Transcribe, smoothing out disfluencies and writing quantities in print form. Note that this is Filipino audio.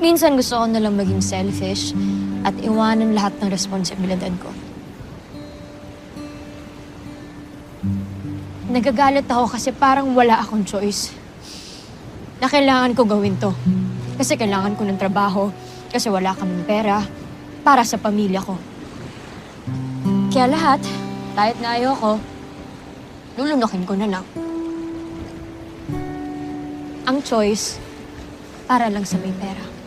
Minsan gusto ko nalang maging selfish at iwanan lahat ng responsibilidad ko. Nagagalit ako kasi parang wala akong choice. Na kailangan ko gawin to. Kasi kailangan ko ng trabaho, kasi wala kaming pera para sa pamilya ko. Kaya lahat, kahit na ayoko, lulunukin ko na lang. Ang choice, para lang sa may pera.